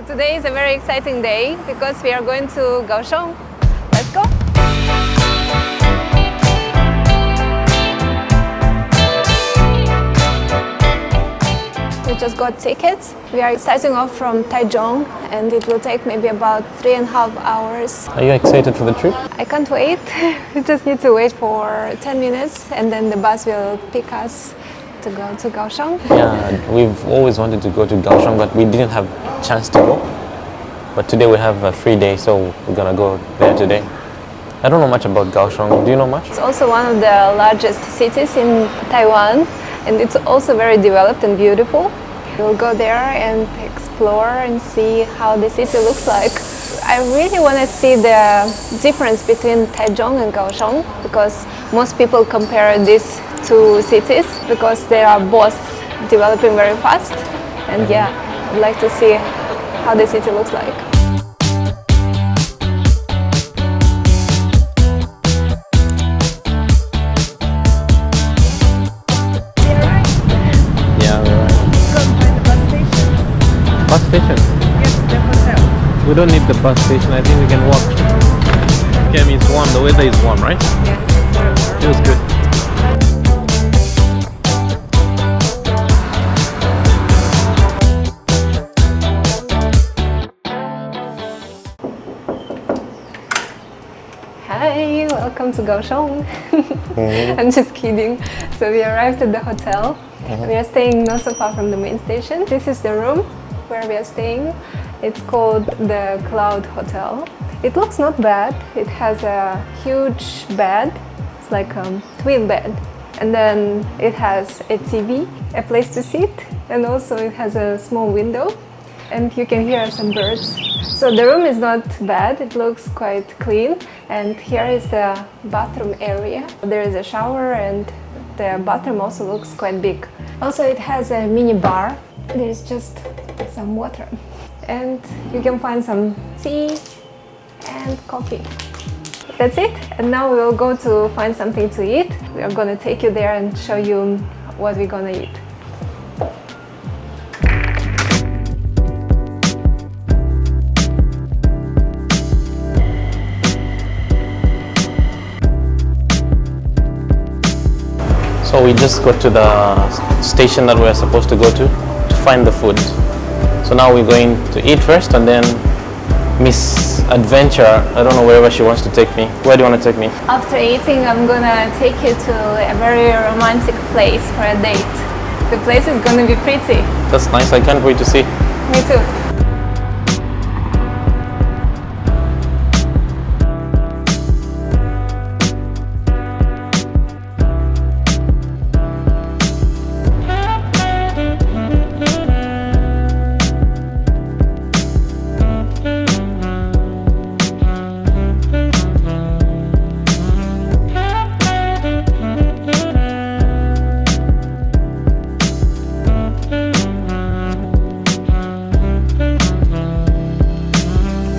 Today is a very exciting day because we are going to Kaohsuing. Let's go! We just got tickets. We are starting off from Taiwan and it will take maybe about 3.5 hours. Are you excited for the trip? I can't wait. We just need to wait for 10 minutes and then the bus will pick us to go to Kaohsuing. Yeah, we've always wanted to go to Kaohsuing, but we didn't have a chance to go. But today we have a free day, so we're gonna go there today. I don't know much about Kaohsuing. Do you know much? It's also one of the largest cities in Taiwan and it's also very developed and beautiful. We'll go there and explore and see how the city looks like. I really want to see the difference between Taichung and Kaohsuing because most people compare these two cities because they are both developing very fast. And yeah, I'd like to see how the city looks like. Bus station? Yes, the hotel. We don't need the bus station. I think we can walk. Okay, I mean it's warm. The weather is warm, right? Yes, it's very warm. Feels good. Hi, welcome to Kaohsuing. I'm just kidding. So we arrived at the hotel. We are staying not so far from the main station. This is the room where we are staying. It's called the Cloud Hotel. It looks not bad. It has a huge bed. It's like a twin bed. And then it has a TV, a place to sit, and also it has a small window. And you can hear some birds. So the room is not bad. It looks quite clean. And here is the bathroom area. There is a shower and the bathroom also looks quite big. Also it has a mini bar. There's just some water. And you can find some tea and coffee. That's it. And now we will go to find something to eat. We are gonna take you there and show you what we're gonna eat. So we just got to the station that we're supposed to go to find the food. So now we're going to eat first and then Miss Adventure, I don't know wherever she wants to take me. Where do you want to take me? After eating, I'm gonna take you to a very romantic place for a date. The place is gonna be pretty. That's nice, I can't wait to see. Me too.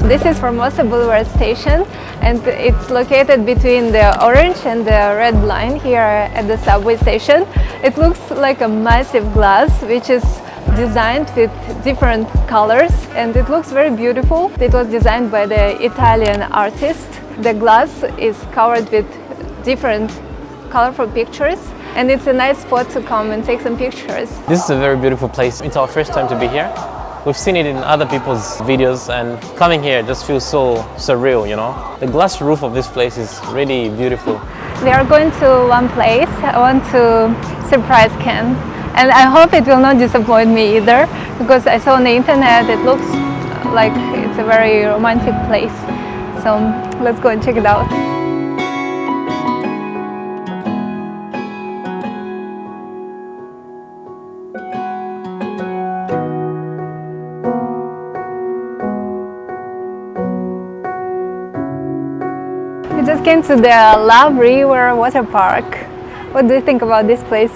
This is Formosa Boulevard Station and it's located between the orange and the red line here at the subway station. It looks like a massive glass which is designed with different colors and it looks very beautiful. It was designed by the Italian artist. The glass is covered with different colorful pictures and it's a nice spot to come and take some pictures. This is a very beautiful place. It's our first time to be here. We've seen it in other people's videos and coming here just feels so surreal, you know. The glass roof of this place is really beautiful. We are going to one place. I want to surprise Ken and I hope it will not disappoint me either because I saw on the internet it looks like it's a very romantic place. So let's go and check it out. We just came to the Love River water park. What do you think about this place?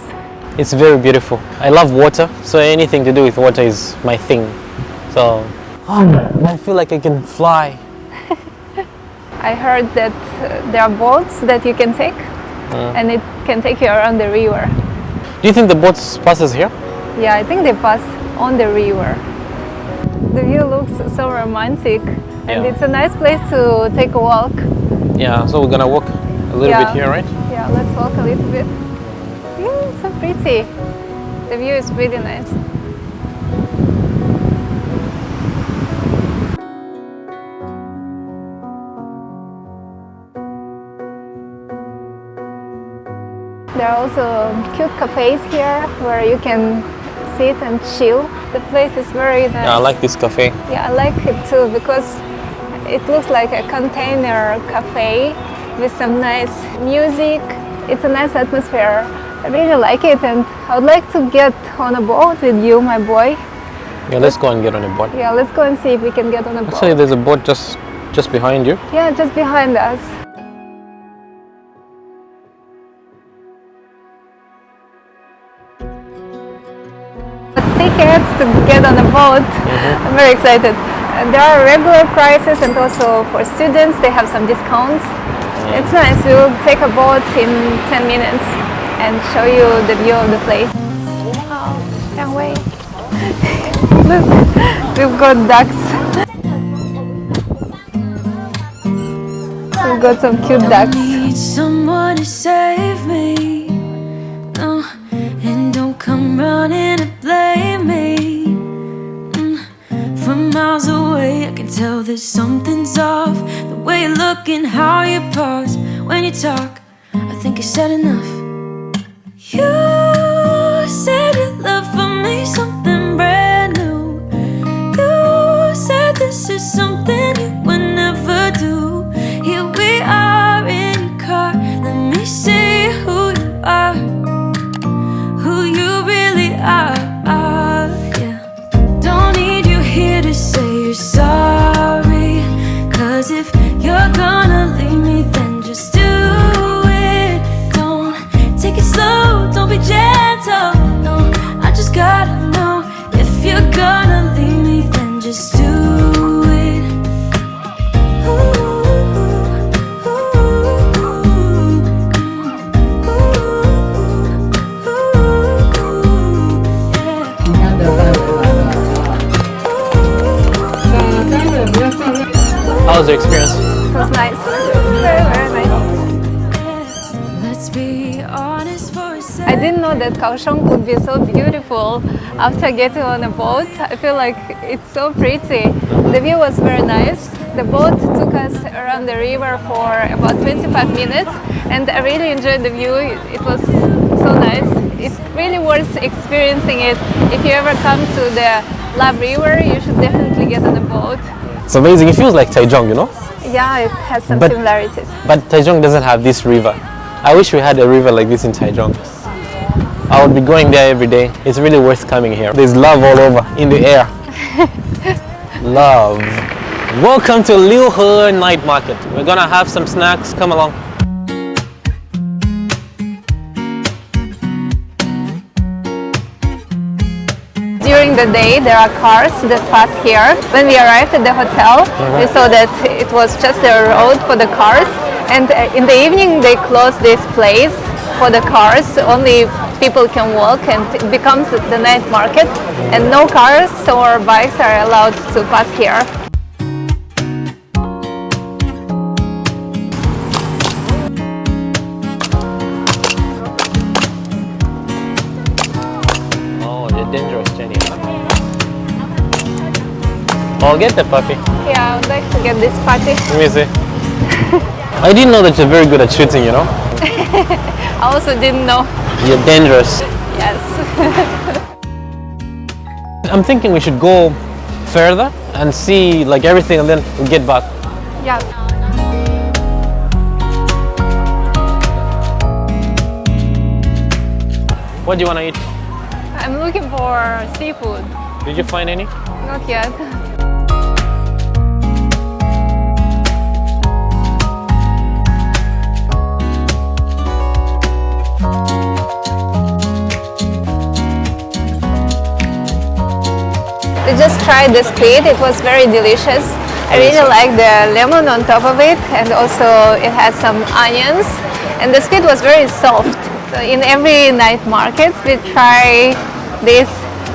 It's very beautiful. I love water, so anything to do with water is my thing. So, I feel like I can fly. I heard that there are boats that you can take and it can take you around the river. Do you think the boats passes here? Yeah, I think they pass on the river. The view looks so romantic, and Yeah. it's a nice place to take a walk. Yeah, so we're gonna walk a little Yeah. bit here, right? Yeah, let's walk a little bit. So pretty. The view is really nice. There are also cute cafes here where you can sit and chill. The place is very nice. Yeah, I like this cafe. Yeah, I like it too because it looks like a container cafe with some nice music. It's a nice atmosphere. I really like it, and I would like to get on a boat with you, my boy. Yeah, let's go and get on a boat. Yeah, let's go and see if we can get on a boat. Actually, there's a boat just behind you. Yeah, just behind us. Tickets to get on a boat. I'm very excited. There are regular prices, and also for students they have some discounts. It's nice. We'll take a boat in 10 minutes and show you the view of the place. Wow, can't wait. Look, we've got ducks. We've got some cute ducks. Need someone to save me. No, and don't come running to blame me. From miles away, I can tell that something's off. The way you look and how you pause when you talk, I think I said enough. You said your love for me something brand new. You said this is something you would never do. Here we are in your car. Let me see who you are, who you really are. Yeah. Don't need you here to say you're sorry, 'cause if you're gonna leave me, then just do it. Don't take it slow, don't be gentle. No, I just gotta know if you're gonna leave me, then just do it. How was the experience? It was nice. Very, very nice. Let's be honest for a second. I didn't know that Kaohsuing could be so beautiful after getting on a boat. I feel like it's so pretty. The view was very nice. The boat took us around the river for about 25 minutes, and I really enjoyed the view. It was so nice. It's really worth experiencing it. If you ever come to the Lab River, you should definitely get on a boat. It's amazing. It feels like Taichung, you know? Yeah, it has some But- similarities. But Taichung doesn't have this river. I wish we had a river like this in Taichung. I would be going there every day. It's really worth coming here. There's love all over, in the air. Love. Welcome to Liuhe Night Market. We're gonna have some snacks. Come along. During the day, there are cars that pass here. When we arrived at the hotel, we saw that it was just a road for the cars. And in the evening, they close this place for the cars. Only people can walk, and it becomes the night market. And no cars or bikes are allowed to pass here. Oh, they're dangerous, Jenny. I'll get the puppy. Yeah, I would like to get this party. Let me see. I didn't know that you're very good at shooting, you know? I also didn't know. You're dangerous. Yes. I'm thinking we should go further and see like everything, and then we'll get back. Yeah. What do you want to eat? I'm looking for seafood. Did you find any? Not yet. We just tried the squid. It was very delicious. I really like the lemon on top of it, and also it had some onions, and the squid was very soft. So in every night market we try this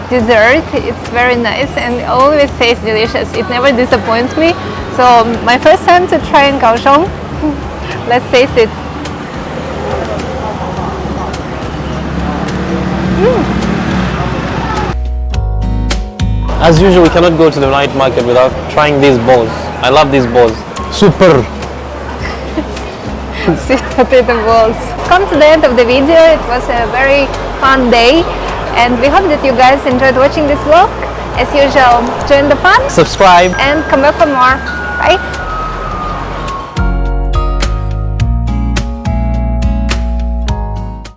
dessert. It's very nice and always tastes delicious. It never disappoints me. So my first time to try in Kaohsiung. Let's taste it. As usual, we cannot go to the night market without trying these balls. I love these balls. Super! Sweet potato balls. Come to the end of the video. It was a very fun day and we hope that you guys enjoyed watching this vlog. As usual, join the fun, Subscribe, and come back for more. Bye!